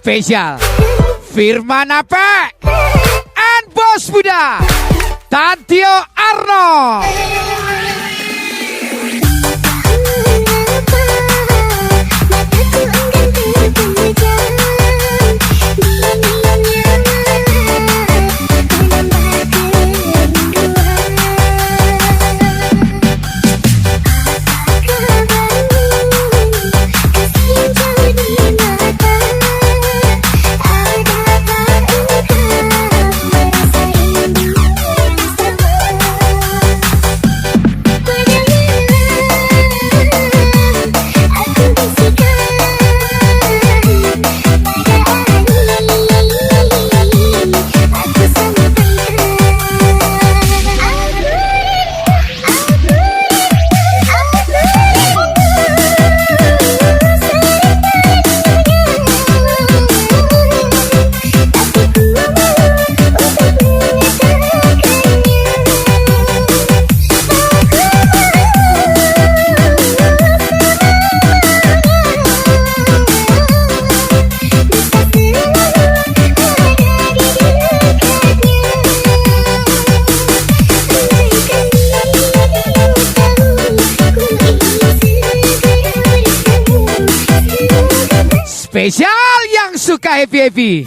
Spesial Firman Ape and Bos Buda Tantio Arno. Spesial yang suka happy-happy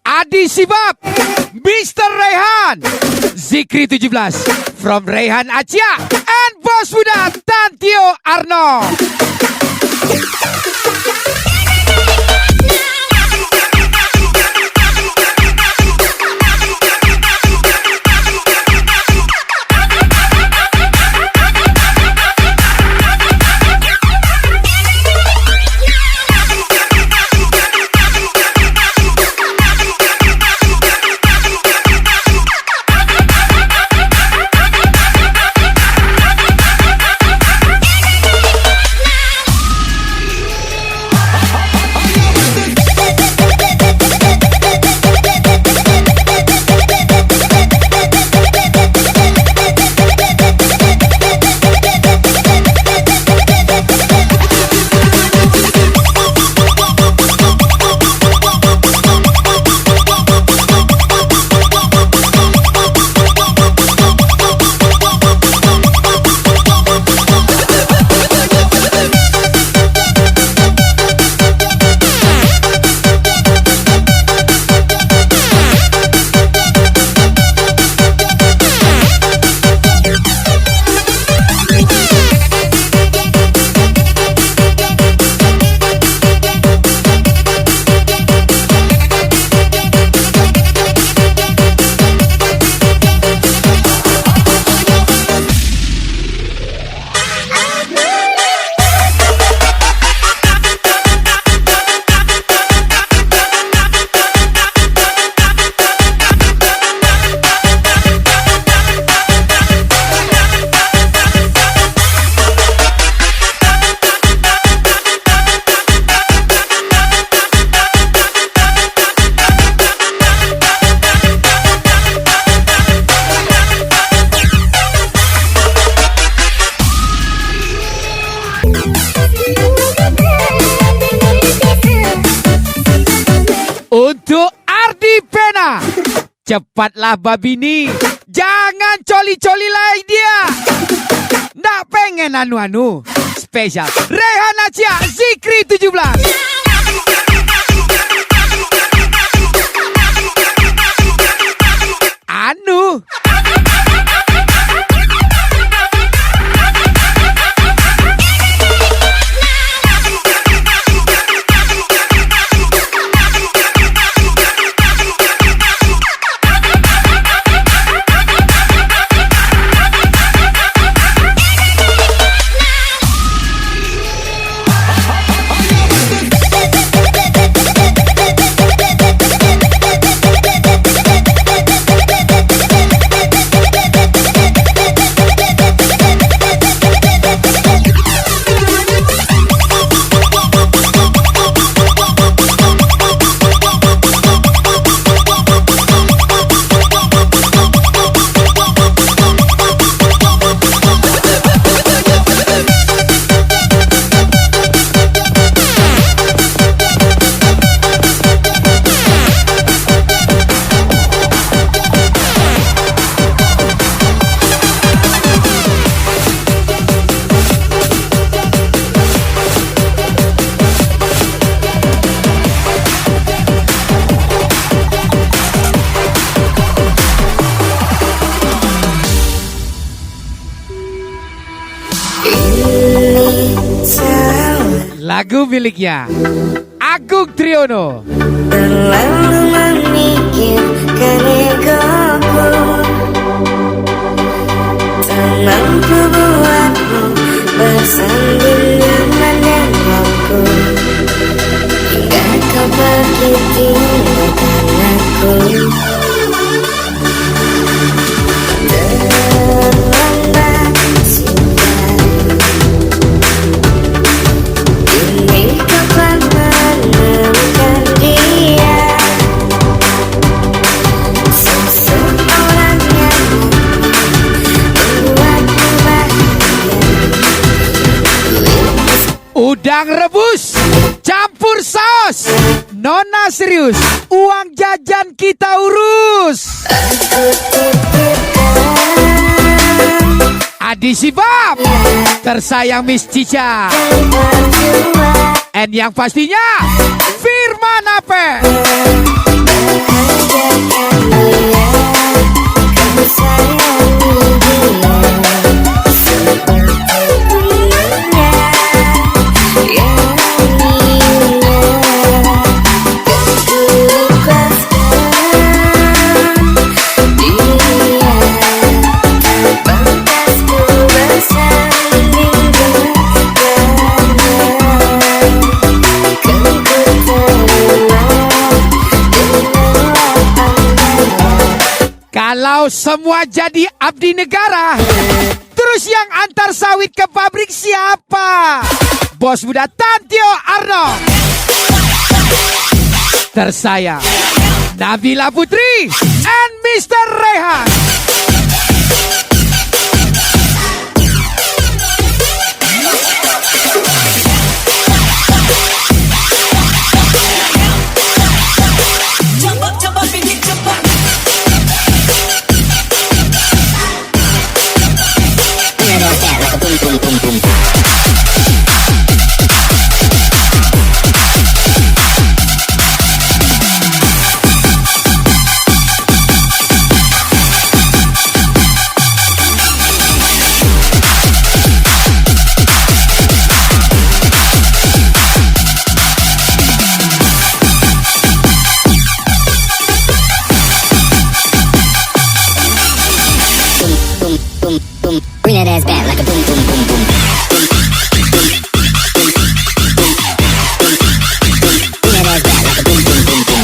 Adi Sibab, Mr. Rehan, Zikri 17 from Rehan Acia and Bos Buda Tantio Arno. Untuk Ardi Pena, cepatlah babini, jangan coli-coli lagi dia. Nggak pengen anu-anu. Spesial Rehan Acia, Zikri 17. Anu Lagu miliknya Agung Triono. Terlalu memikirkan egoku, tak mampu buatmu bersanding nyaman denganku, hingga kau pergi tinggalkan aku. Terlambat sudah, ingin kapan menemukan dia, seseorang yang membuatmu bahagia. Udang rebus campur saus, Nona serius, uang jajan kita urus. Adi Sibab, tersayang Miss Cica, and yang pastinya Firman Ape. Kalau semua jadi abdi negara, terus yang antar sawit ke pabrik siapa? Bos muda Tantio Arno. Tersayang Nabila Putri and Mr. Rehan. Bring that ass back like a boom, boom, boom, boom. Bring that ass back like a boom, boom, boom, boom. Bring that ass back like a boom, boom, boom, boom.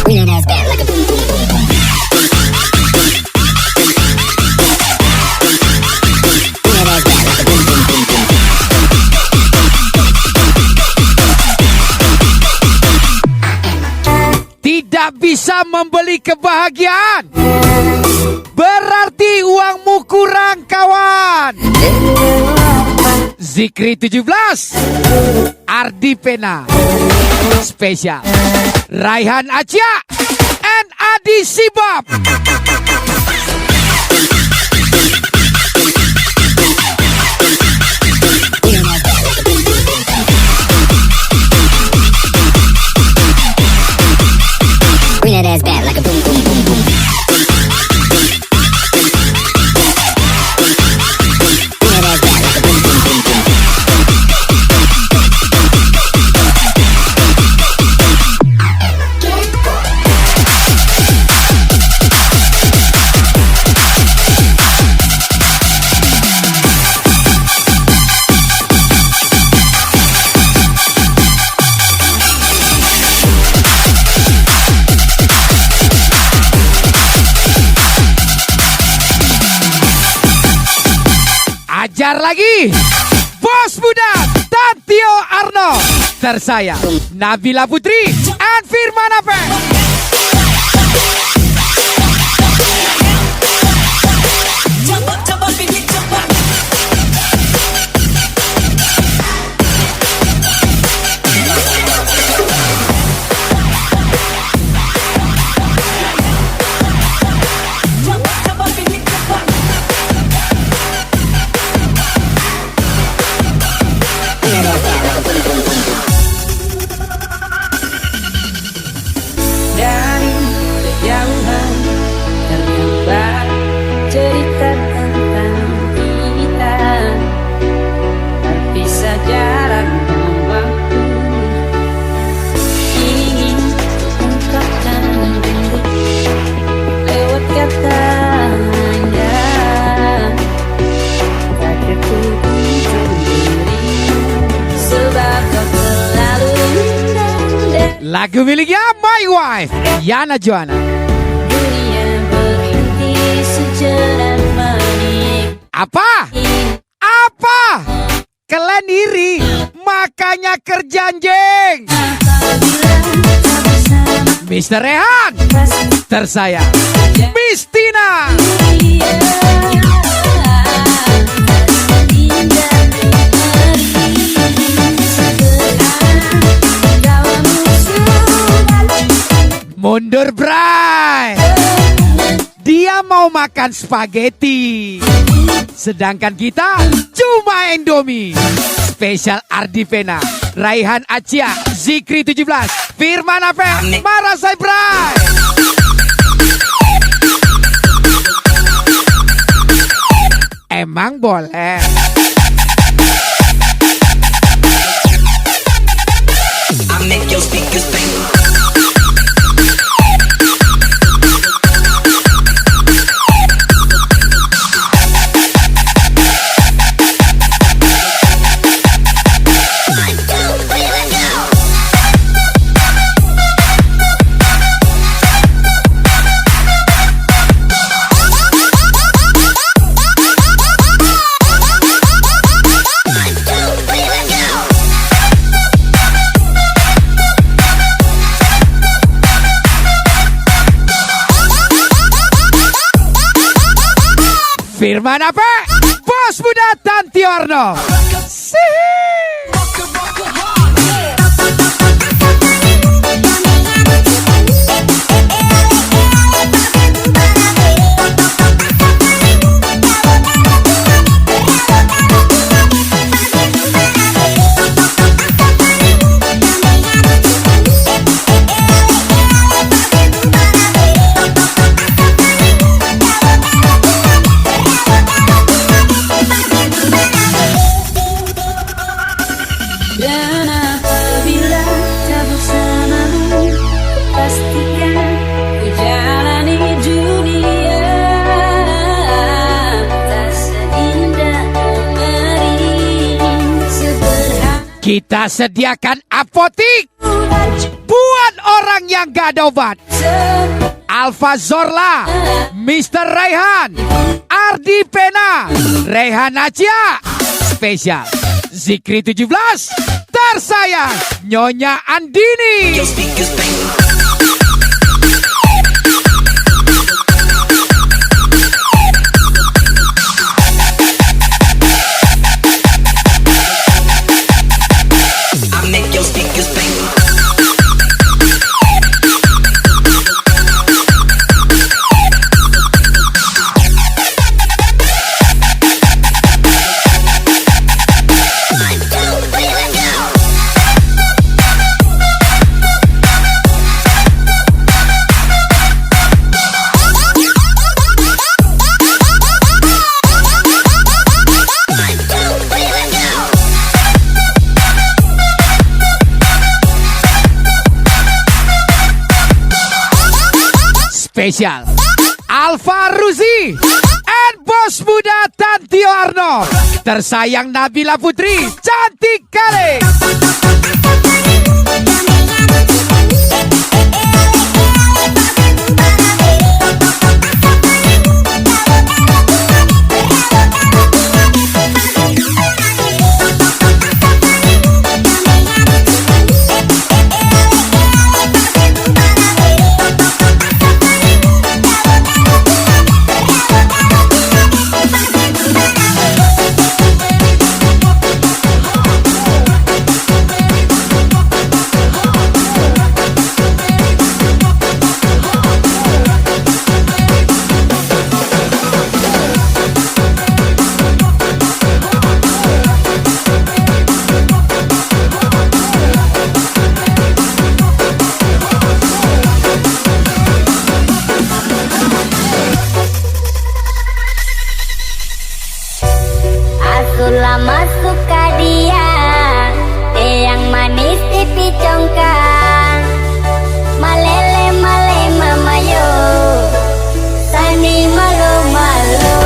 Bring that ass back like a boom, boom, boom, boom. Tidak bisa membeli kebahagiaan, berarti uangmu kurang kawan. Zikri 17, Ardi Pena, spesial Raihan Acia and Adi Sibab. Bring that ass back like a boom, boom, boom, boom. Bring that ass back like a boom, boom, boom, boom. Ajar lagi, bos muda Tantio Arno. Tersayang Nabila Putri and Firman Ape. Lagu miliknya My Wife, Yana Joanna. Dunia berhenti sejenak menik. Apa? Apa? Kalian iri, makanya kerja jeng. Apabila tak bersama Mr. Rehan, pasti tersayang Miss Tina. dia indah memori. Sekarang kau musuh. Mundur Bray. Dia mau makan spaghetti, sedangkan kita cuma Indomie. Spesial Ardi Vena, Raihan Acia, Zikri 17, Firman Ape, Marasai Bray. Emang boleh. I make your speakers bang. Firman Ape, Bos Muda Tantiorno. Sih. Dan apabila tak bersamamu, pastikan ku jalani dunia tak seindah kemarin. Sederhana Kita sediakan apotik buat orang yang gak ada obat. Alfa Zorla, Mr. Raihan, Ardi Pena, Rehan Acia, spesial Zikri 17, tersayang Nyonya Andini. Your speakers bang. I make your speakers bang. Spesial Alfa Ruzi and Bos Muda Tantiorno, tersayang Nabila Putri, cantik kali. Aku lama suka dia, yang manis pipi congkak, malele male mamayo, sani malu malu.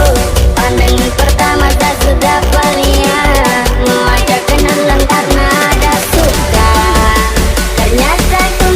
Pandangan pertama tak sudah palihan, mengajak kenalan karena ada suka. Ternyata ku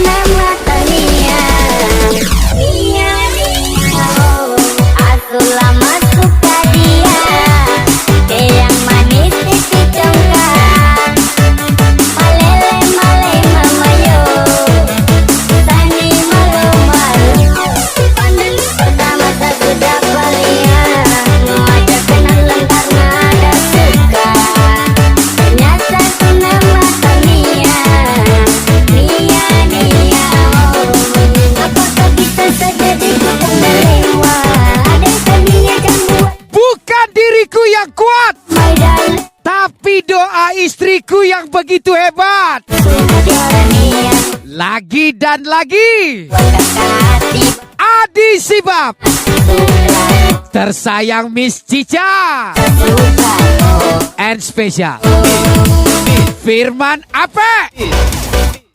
terjadi ku melewah. Ada tadinya kan buat Bukan diriku yang kuat, my darling. tapi doa istriku yang begitu hebat. Sudah niat Lagi dan lagi. berkati Adi Sibab, sudah tersayang Miss Cica, suka and special Firman Ape.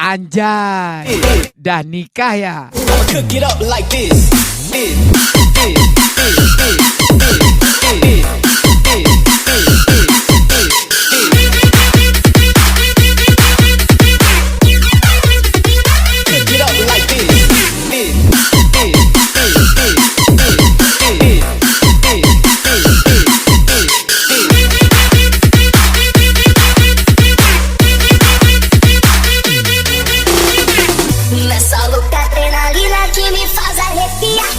Anjay, dah nikah ya. I'ma cook it up like this. Cook it up like this. nessa louca adrenalina que me faz arrepiar.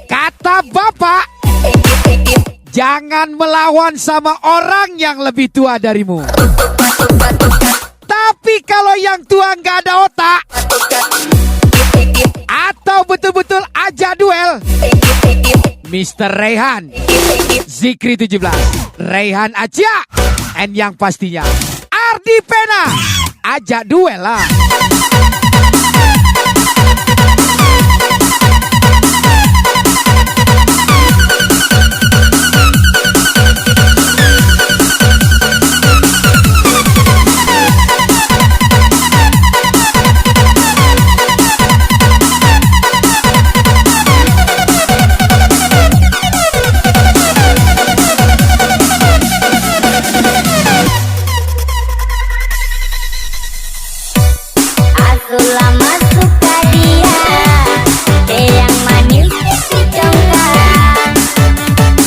Kata bapak, jangan melawan sama orang yang lebih tua darimu. Tapi kalau yang tua nggak ada otak, atau betul-betul ajak duel, Mr. Rehan, Zikri 17, Rehan Acia, and yang pastinya Ardi Pena, ajak duel lah. Aku lama suka dia, dia yang manis si congkak.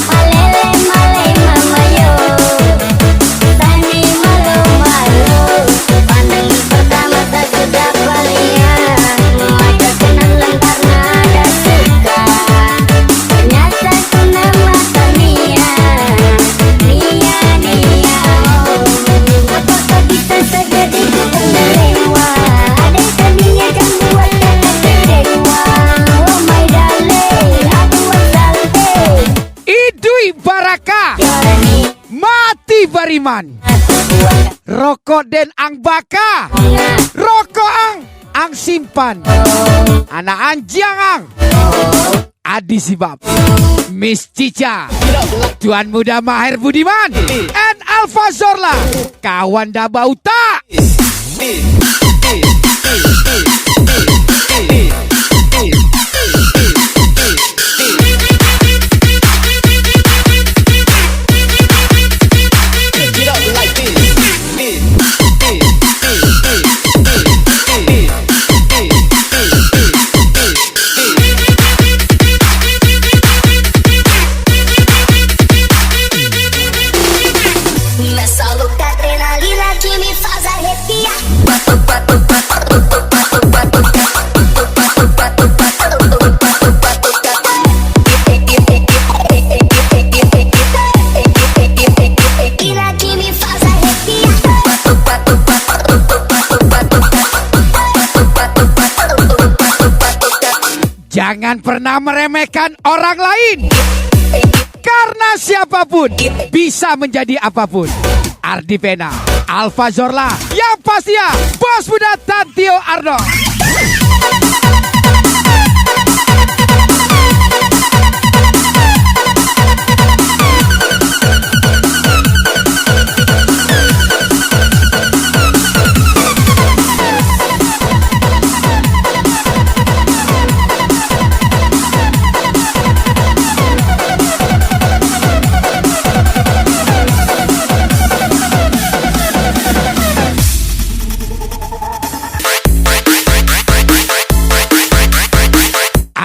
Malele male mama yo, tani malu malu. Pandang pertama tak sudah palingan, mata kenalan karena ada suka. Ternyata ku nama Tania, Nia Nia. Apakah bisa terjadi ku melewah? Ada tadinya kan buat kakak terdewa. Oh my darling, aku wasante. Idui Baraka, Jorani, Mati Bariman, aku buat Rokok Den Ang Baka, Rokok Ang Simpan, Anak Anjang Ang, Adi Sibab, Miss Cica, Tuan Muda Mahir Budiman, and Alfa Zorla, kawan dah bau tak? Cook it up like this. nessa louca adrenalina que me faz arrepiar. Adrenalina que me faz arrepiar. Jangan pernah meremehkan orang lain, karena siapapun bisa menjadi apapun. Ardi Pena, Alfa Zorla, yang pastinya Bos Muda Tantio Arno.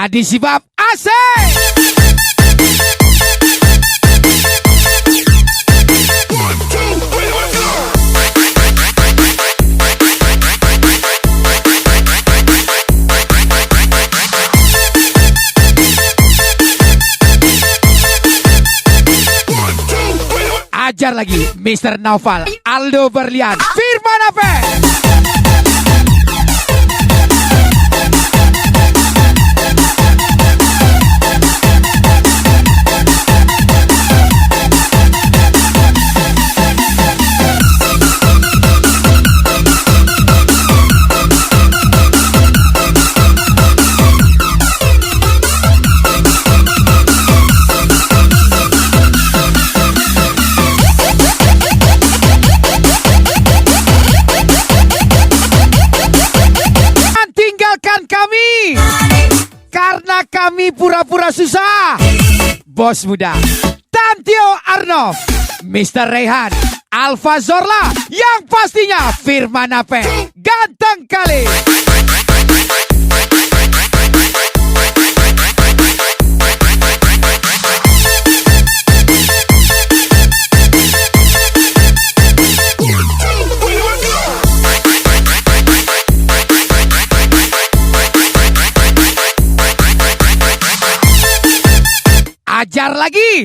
Adi Sibab asik. Ajar lagi Mr. Naufal, Aldo Berlian, Firman Ape. Karena kami pura-pura susah. Bos muda Tantio Arnov, Mr. Rehan, Alfa Zorla, yang pastinya Firman Ape, ganteng kali. Ajar lagi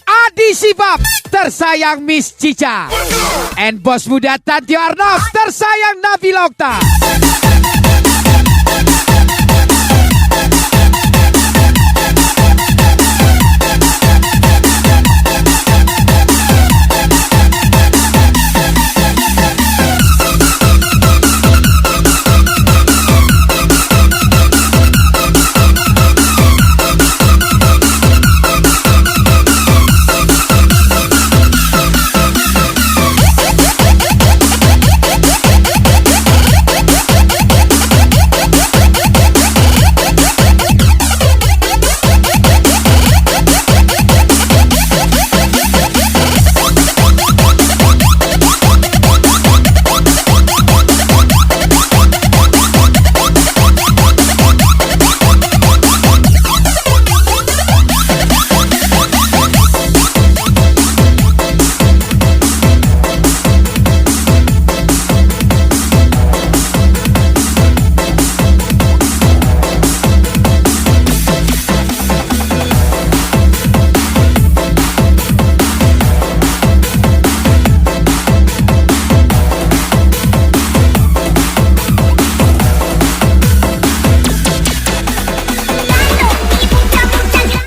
Adi Sibab, tersayang Miss Cica, and bos muda Tantio Arnov, tersayang Nabila Okta.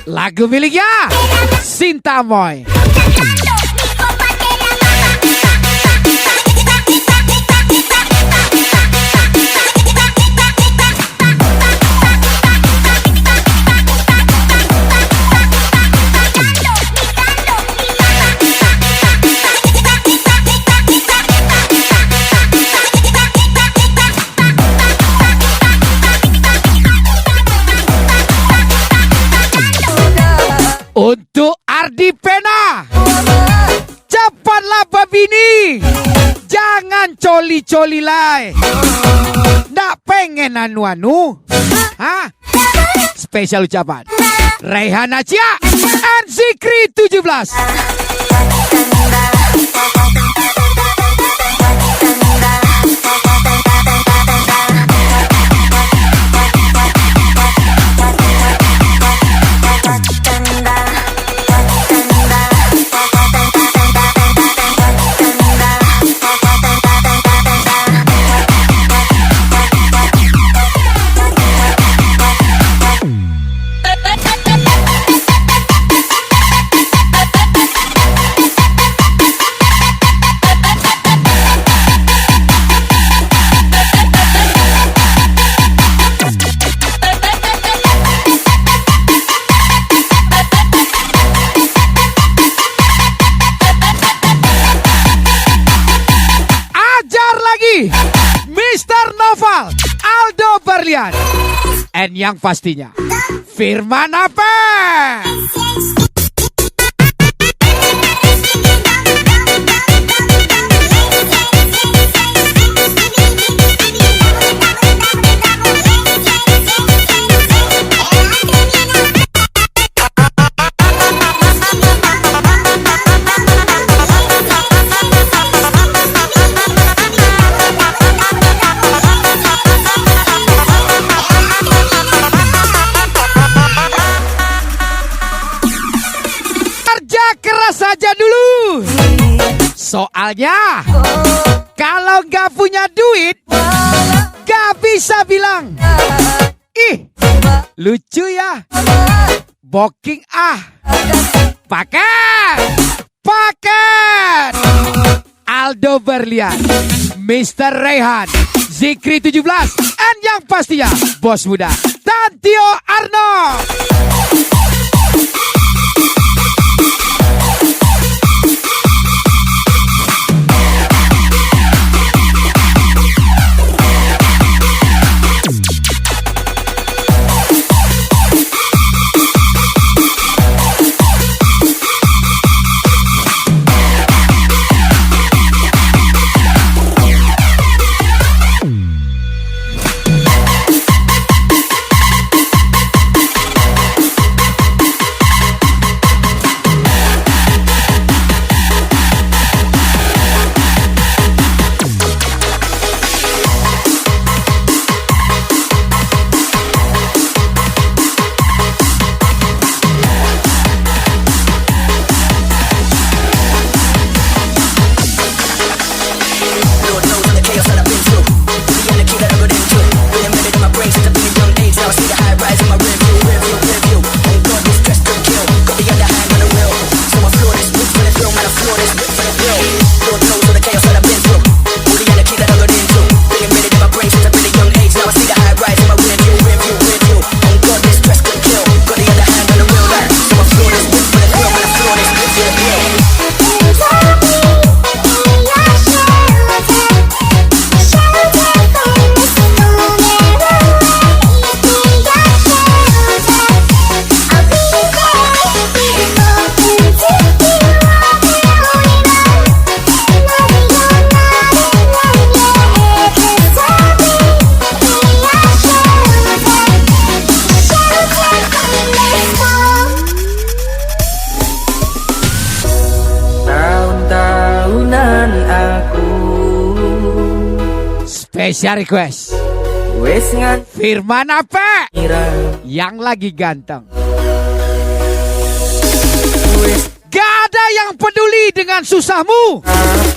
Lagu miliknya Sinta Moy. Untuk Ardi Pena, cepatlah babini, jangan coli-coli lai. Ndak pengen anu-anu. Hah? Spesial ucapan Rehan Acia and Zikri 17. Mr. Naufal, Aldo Berlian, and yang pastinya Firman Ape. Soalnya kalau gak punya duit gak bisa bilang, ih lucu ya, booking paket Aldo Berlian, Mr. Rehan, Zikri 17, and yang pastinya bos muda Tantio Arno. Special request Firman apa? Yang lagi ganteng. Gak ada yang peduli dengan susahmu,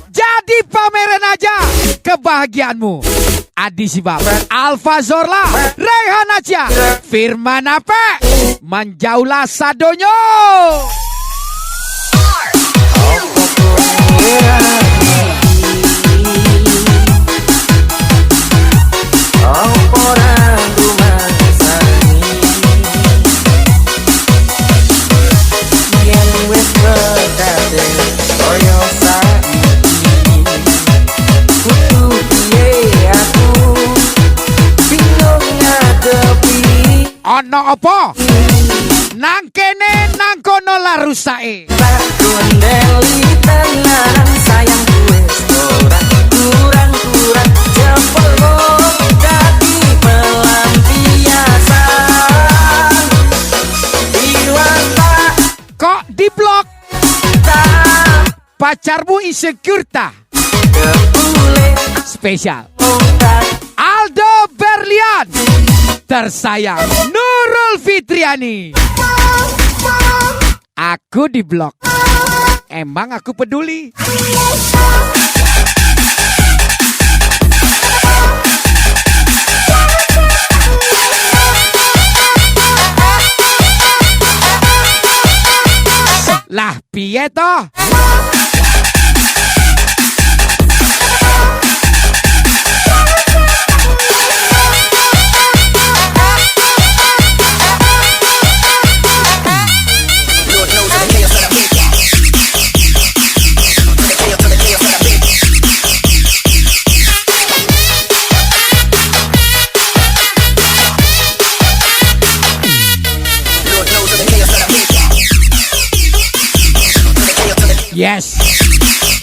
jadi pameran aja kebahagiaanmu. Adi Sibab, Alfa Zorla, Rehan Acia, Firman apa? Menjauhlah sadonyo. Ono apa? Nang kene nang kono la rusake. Kondeli tenan sayang wis ora kurang-kurang jempolok dadi pelampiasan. Iwata kok di blok? Pacarmu insecure ta? Spesial Aldo Berlian, tersayang Nurul Fitriani. Aku di blok, emang aku peduli? Lah piye toh? Yes,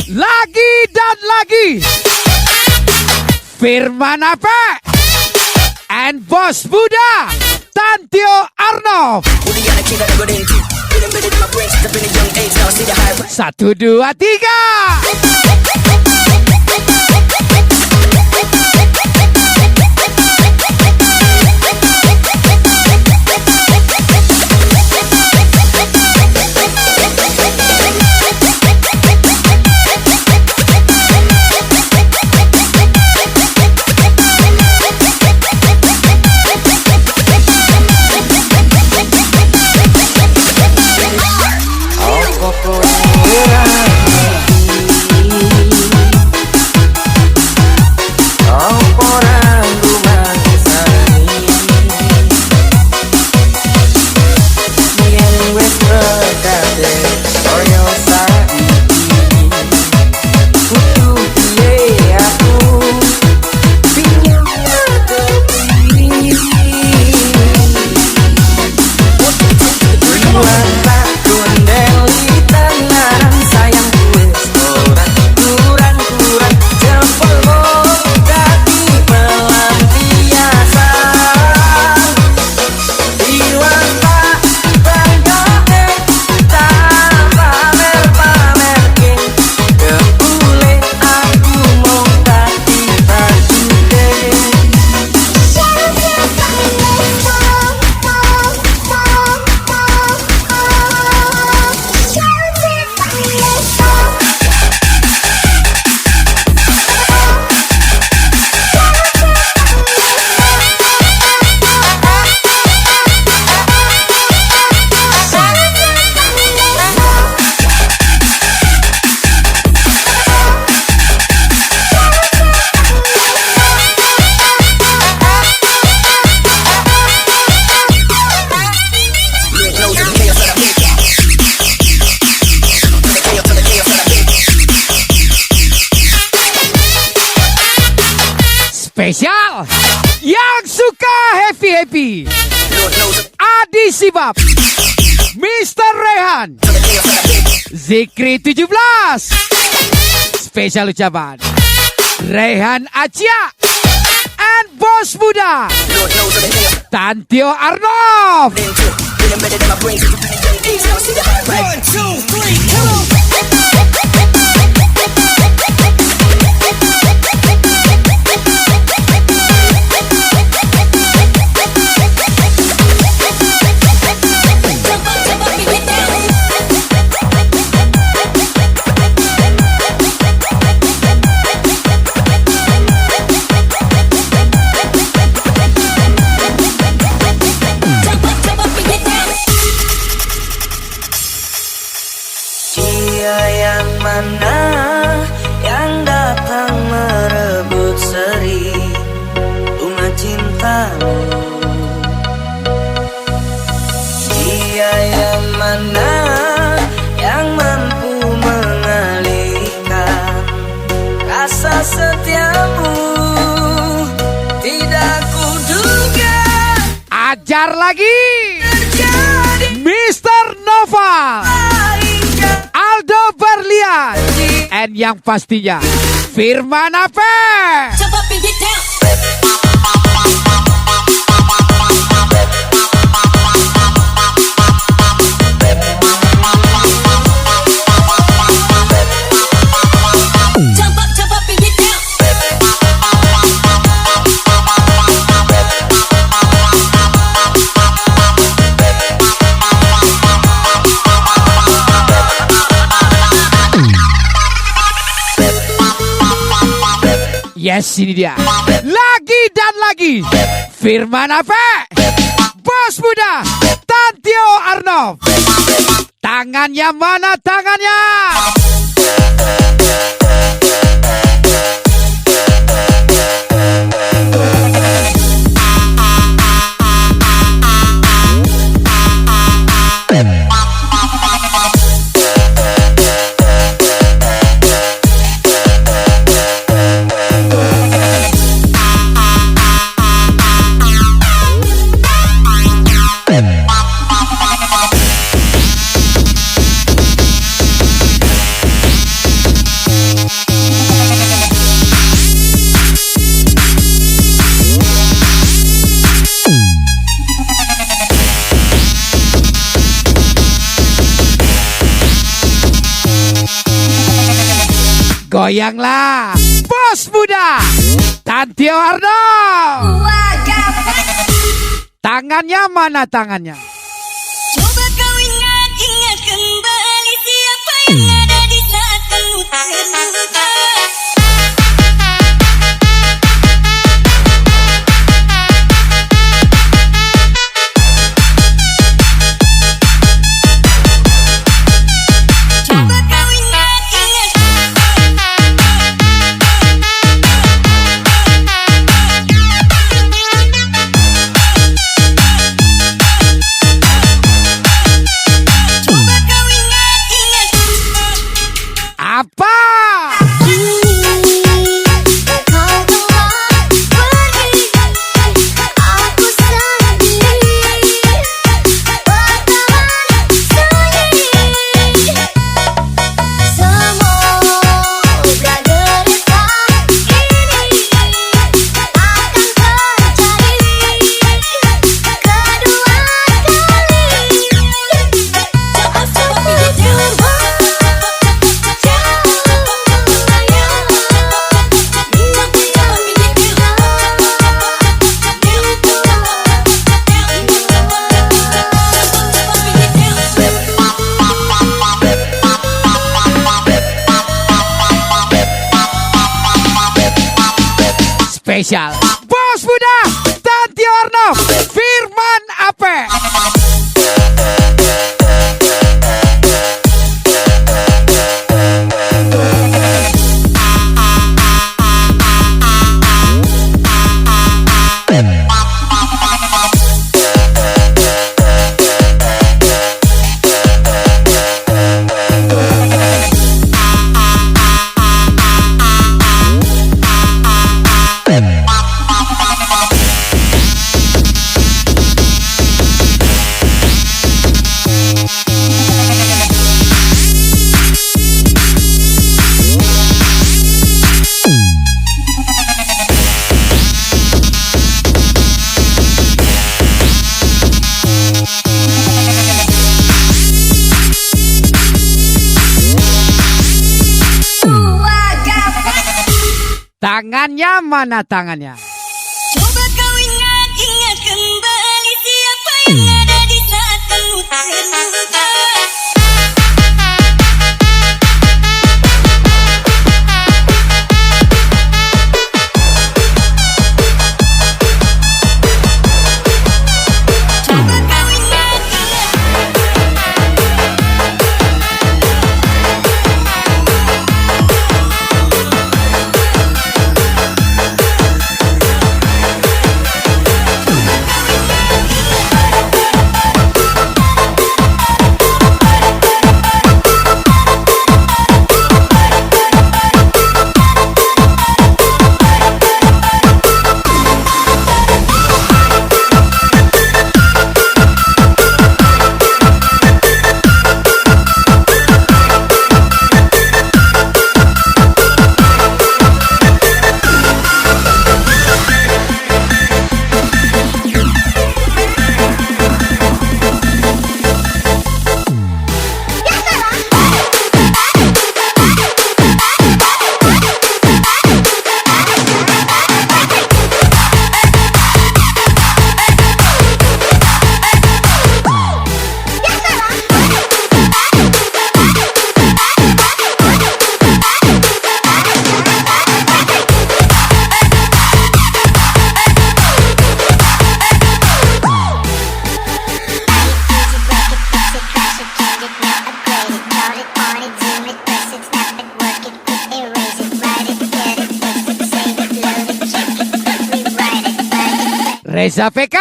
lagi dan lagi Firman apa? And bos muda Tantio Arno. 1, 2, 3. Spesial yang suka happy-happy, Adi Sibab, Mr. Rehan, Zikri 17. Spesial ucapan Rehan Acia and Bos Muda Tantio Arnov. Dia yang mana yang datang merebut seri bunga cintamu? Dia yang mana yang mampu mengalihkan rasa setiamu? Tidak kuduga Ajar lagi terjadi Mr. Nova, Aldo Berlian, and yang pastinya Firman Ape. Jump up and get down. Jump up and get down. Yes, ini dia. Lagi dan lagi Firman Ape, Bos Muda Tantio Arnov. Tangannya mana tangannya? Goyanglah Bos Muda Tantio Arnov. Tangannya mana tangannya? Coba kau ingat kembali siapa yang ada di saat kau terluka. Coba kau ingat Coba kau ingat Apa? Kau telah pergi, aku sendiri bertahan sunyi. Semoga derita ini takkan terjadi kedua kali. Spesial Bos Muda Tantio Arnov, Firman Ape. Tangannya mana tangannya? Coba kau ingat kembali siapa yang ada di saat kamu terluka. Coba kau ingat Reza PK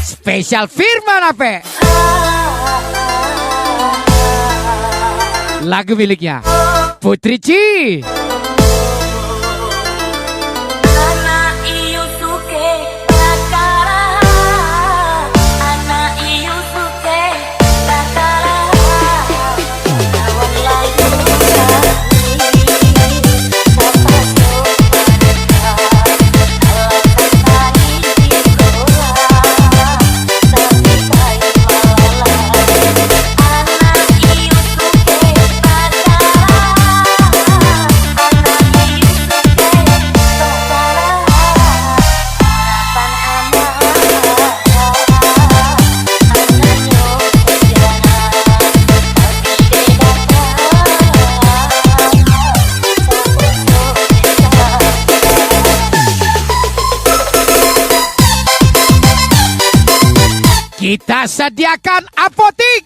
Spesial Firman Ape. Lagu miliknya Putri Ci. Kita sediakan apotik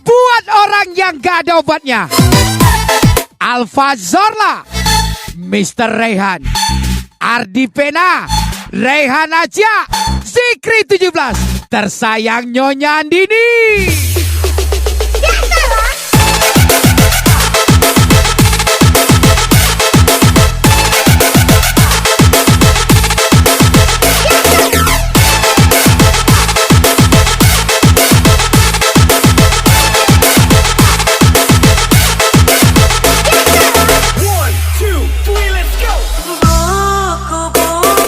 buat orang yang gak ada obatnya. Alfa Zorla, Mr. Rehan, Ardi Pena, Rehan Acia, Zikri 17, tersayang Nyonya Andini.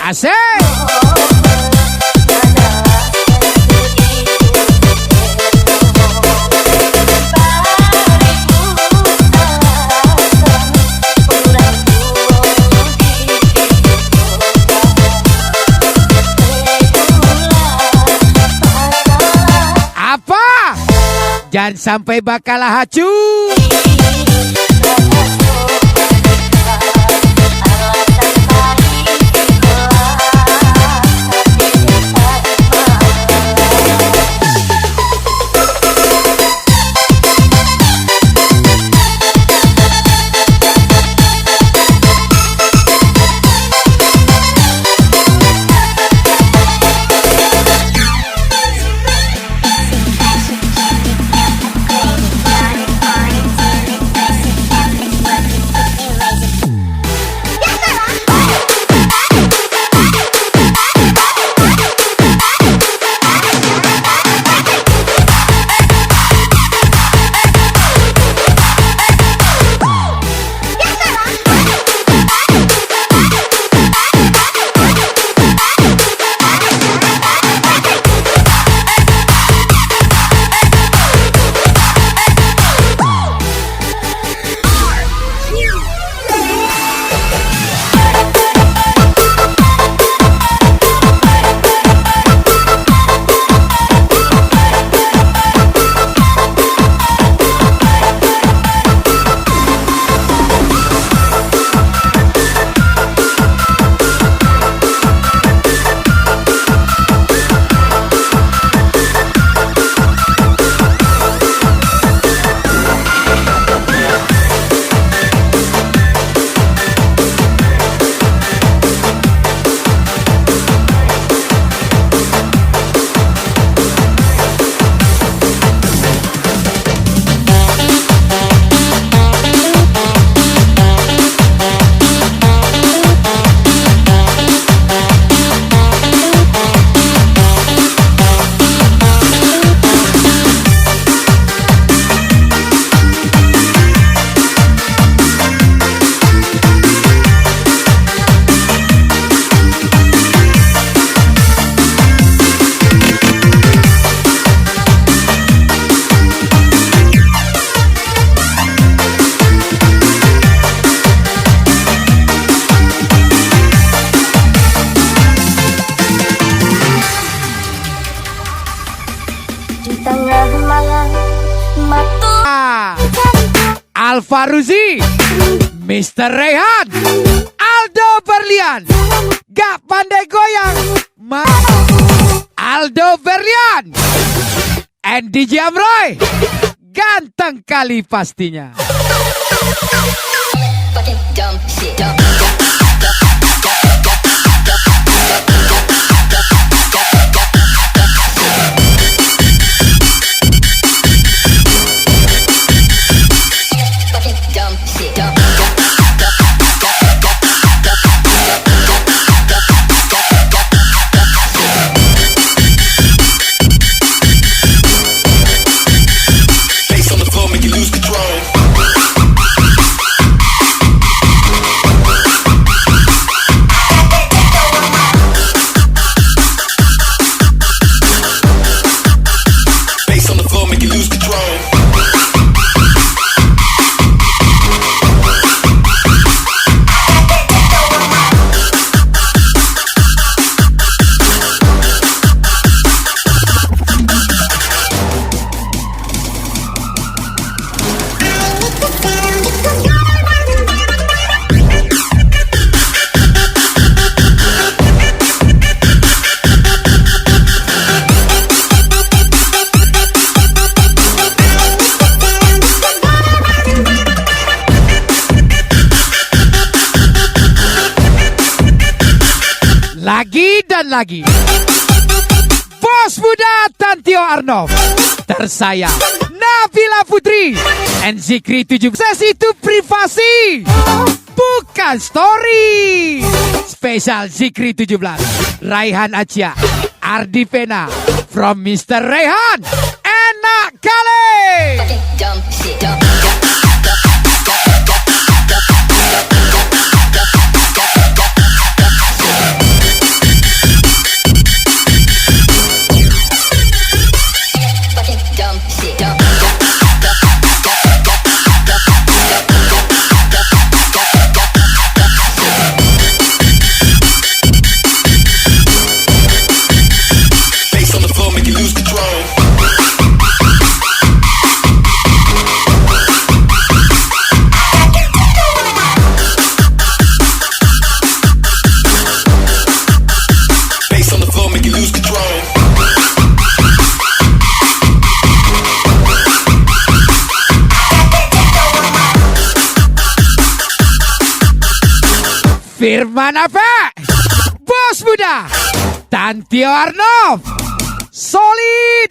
Asik. Apa? Jangan sampai bakal hacu. Faruzi, Mr. Rehan, Aldo Berlian, gak pandai goyang, Aldo Berlian, and DJ Amroy, ganteng kali pastinya. Fucking dumb shit. Fucking dumb shit. Bass on the floor, make you lose control. Bass on the floor, make you lose control. Lagi dan lagi, Bos Muda Tantio Arnov, tersayang Nabila Putri, and Zikri 17. Sesi itu privasi, bukan story. Spesial Zikri 17, Raihan Acia, Ardi Pena, from Mr. Rehan. Enak kali. Fucking dumb shit. Fucking dumb shit. Bass on the floor, make you lose control. Bass on the floor, make you lose control. Firman apa? Bos Muda Tantio Arnov. Solid.